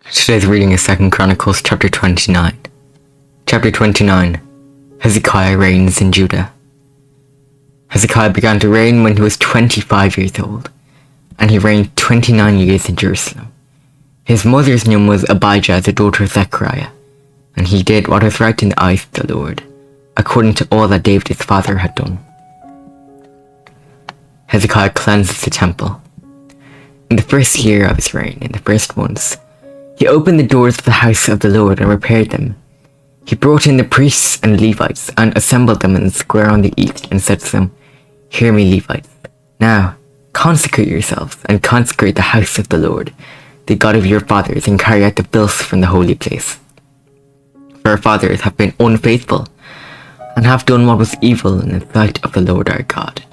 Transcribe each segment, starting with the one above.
Today's reading is 2 Chronicles chapter 29. Chapter 29. Hezekiah reigns in Judah. Hezekiah began to reign when he was 25 years old, and he reigned 29 years in Jerusalem. His mother's name was Abijah, the daughter of Zechariah, and he did what was right in the eyes of the Lord, according to all that David his father had done. Hezekiah cleanses the temple. In the first year of his reign, in the first months, he opened the doors of the house of the Lord and repaired them. He brought in the priests and Levites and assembled them in the square on the east and said to them, "Hear me, Levites. Now, consecrate yourselves and consecrate the house of the Lord, the God of your fathers, and carry out the filth from the holy place. For our fathers have been unfaithful and have done what was evil in the sight of the Lord our God.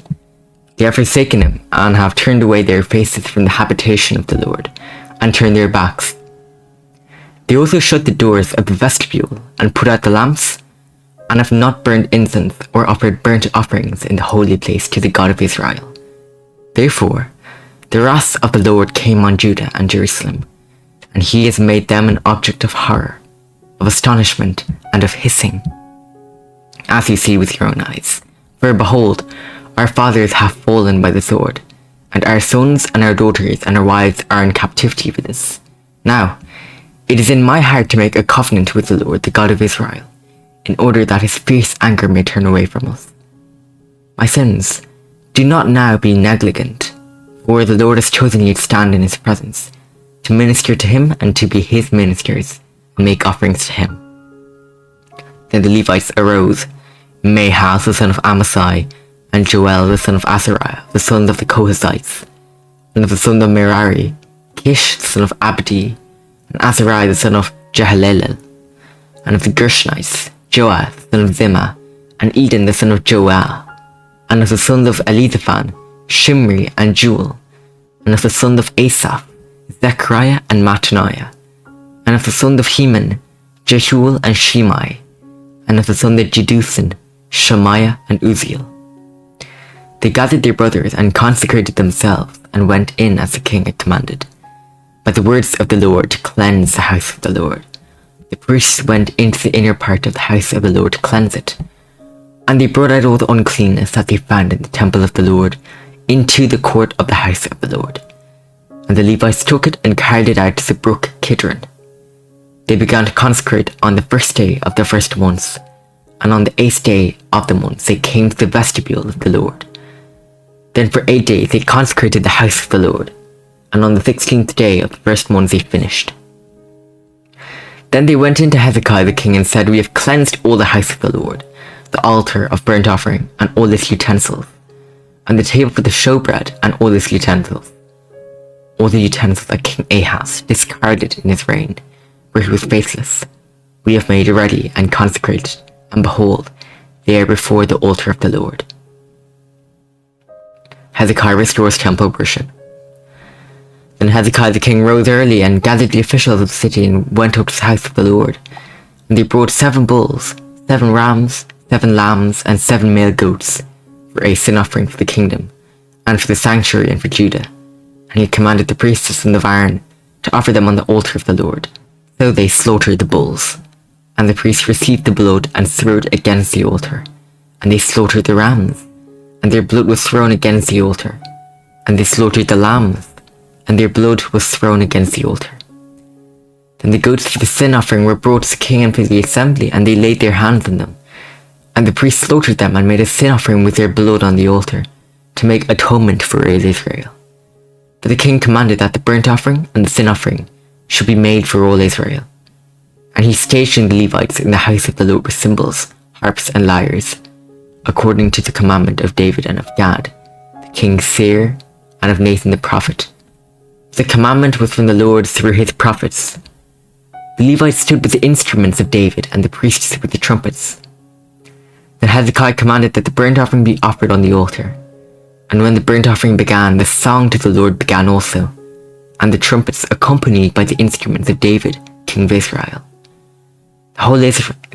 They have forsaken him and have turned away their faces from the habitation of the Lord and turned their backs. They also shut the doors of the vestibule and put out the lamps, and have not burned incense or offered burnt offerings in the holy place to the God of Israel. Therefore, the wrath of the Lord came on Judah and Jerusalem, and he has made them an object of horror, of astonishment, and of hissing, as you see with your own eyes. For behold, our fathers have fallen by the sword, and our sons and our daughters and our wives are in captivity with us. Now, it is in my heart to make a covenant with the Lord, the God of Israel, in order that his fierce anger may turn away from us. My sons, do not now be negligent, for the Lord has chosen you to stand in his presence, to minister to him and to be his ministers, and make offerings to him." Then the Levites arose, Mahaz the son of Amasai, and Joel the son of Azariah, the sons of the Kohathites, and of the son of Merari, Kish the son of Abdi, and Azariah the son of Jehalelel, and of the Gershonites, Joah the son of Zimmah, and Eden the son of Joel, and of the sons of Elizaphan, Shimri and Jewel, and of the sons of Asaph, Zechariah and Mattaniah, and of the sons of Heman, Jeshua and Shimei, and of the sons of Jeduthun, Shemaiah and Uzziel. They gathered their brothers and consecrated themselves, and went in as the king had commanded, by the words of the Lord, to cleanse the house of the Lord. The priests went into the inner part of the house of the Lord to cleanse it, and they brought out all the uncleanness that they found in the temple of the Lord into the court of the house of the Lord. And the Levites took it and carried it out to the brook Kidron. They began to consecrate on the first day of the first month, and on the 8th day of the month they came to the vestibule of the Lord. Then for 8 days they consecrated the house of the Lord, and on the 16th day of the first month they finished. Then they went into Hezekiah the king and said, "We have cleansed all the house of the Lord, the altar of burnt offering and all its utensils, and the table for the showbread and all its utensils. All the utensils that King Ahaz discarded in his reign, where he was faithless, we have made ready and consecrated, and behold, they are before the altar of the Lord." Hezekiah restores temple worship. Then Hezekiah the king rose early and gathered the officials of the city and went up to the house of the Lord. And they brought 7 bulls, 7 rams, 7 lambs, and 7 male goats for a sin offering for the kingdom, and for the sanctuary and for Judah. And he commanded the priests and the Aaron to offer them on the altar of the Lord. So they slaughtered the bulls, and the priests received the blood and threw it against the altar. And they slaughtered the rams, and their blood was thrown against the altar. And they slaughtered the lambs, and their blood was thrown against the altar. Then the goats for the sin offering were brought to the king and to the assembly, and they laid their hands on them. And the priests slaughtered them and made a sin offering with their blood on the altar, to make atonement for all Israel. For the king commanded that the burnt offering and the sin offering should be made for all Israel. And he stationed the Levites in the house of the Lord with cymbals, harps, and lyres, according to the commandment of David and of Gad, the king's seer, and of Nathan the prophet. The commandment was from the Lord through his prophets. The Levites stood with the instruments of David, and the priests with the trumpets. Then Hezekiah commanded that the burnt offering be offered on the altar. And when the burnt offering began, the song to the Lord began also, and the trumpets accompanied by the instruments of David, king of Israel. The whole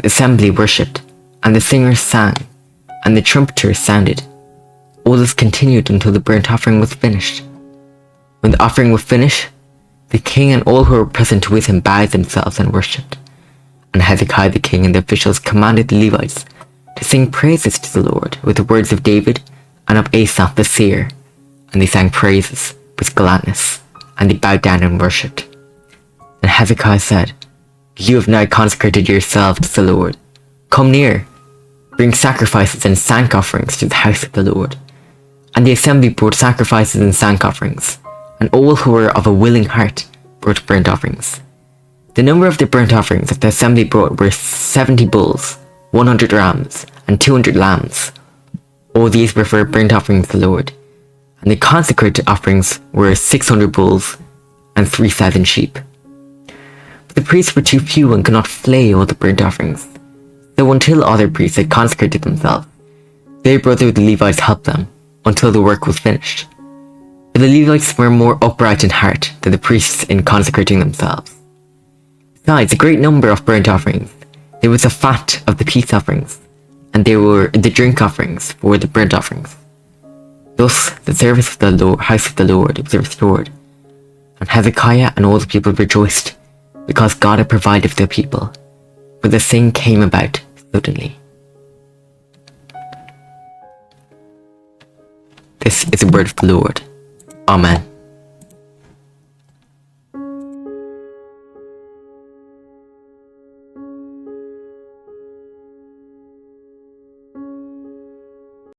assembly worshipped, and the singers sang, and the trumpeters sounded. All this continued until the burnt offering was finished. When the offering was finished, The king and all who were present with him bowed themselves and worshipped. And Hezekiah the king and the officials commanded the Levites to sing praises to the Lord with the words of David and of Asaph the seer. And they sang praises with gladness, and they bowed down and worshipped. And Hezekiah said, "You have now consecrated yourselves to the Lord. Come near, bring sacrifices and thank offerings to the house of the Lord." And the assembly brought sacrifices and thank offerings, and all who were of a willing heart brought burnt offerings. The number of the burnt offerings that the assembly brought were 70 bulls, 100 rams, and 200 lambs. All these were for burnt offerings to the Lord. And the consecrated offerings were 600 bulls and 3,000 sheep. But the priests were too few and could not flay all the burnt offerings. So until other priests had consecrated themselves, their brother the Levites helped them until the work was finished. For the Levites were more upright in heart than the priests in consecrating themselves. Besides a great number of burnt offerings, there was the fat of the peace offerings, and there were the drink offerings for the burnt offerings. Thus the service of the house of the Lord was restored, and Hezekiah and all the people rejoiced, because God had provided for their people, for the thing came about suddenly. This is the word of the Lord. Amen.